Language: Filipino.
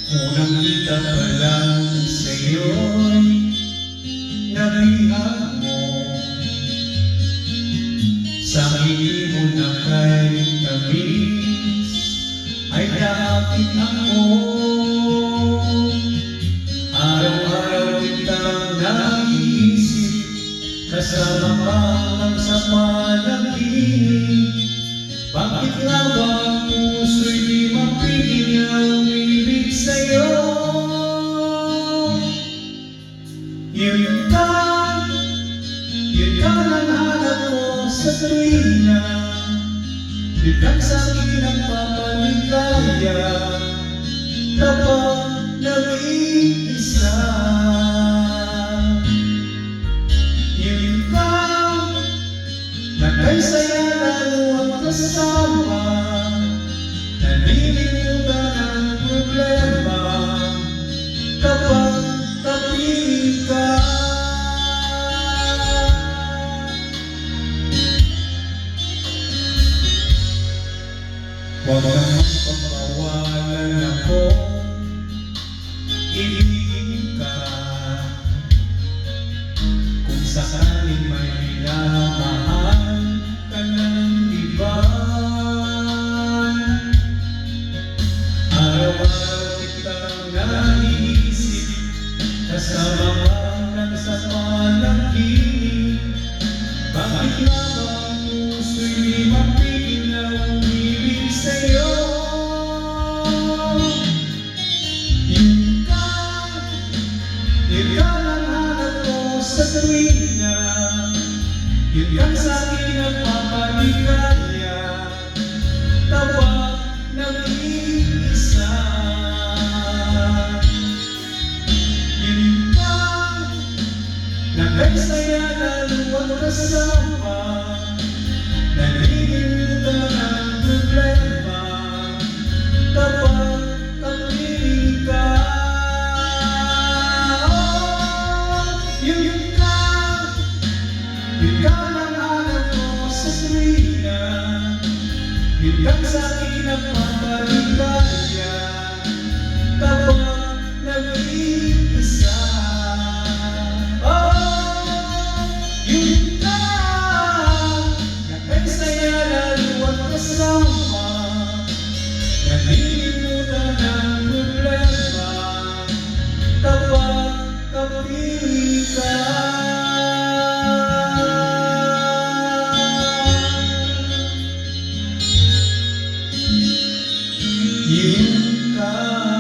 Unang kita pa lang sa'yo'y nabihan mo. Sa ngiti mo na kay tamis ay naapit ako. Araw-araw kitang naiisip, kasama ka lang sa panaginip. Bakit nga ba ang puso'y di mapigil na umibig sa'yo? Yun ka lang hanap ko sa tuwina. Yun kang sa'kin ang papaligaya kapag nag-iisa. Yun ka na kay saya lalo ang kasama, nalilimutan ang problema kapag tabi ka. Huwag kang magpapawalan ako, ibigin ka. Kung sakaling may minamahal ka ng iba, araw-araw kitang naiisip, kasama ka lang sa panaginip. Bakit nga ba ang puso'y di mapigil na umibig sa'yo? Yun ka lang hanap ko sa tuwina. Yun kang sa'kin ang papaligaya kapag nag-iisa. Yun ka na kay saya lalo ang kasama, nalilimutan ang problema kapag tabi ka. Yun ka lang hanap ko sa tuwina. Yun kang sa'kin ang papaligaya kapag nag-iisa. Yun ka na kay saya lalo ang kasama, nalilimutan ang problema kapag tabi ka. Yun ka.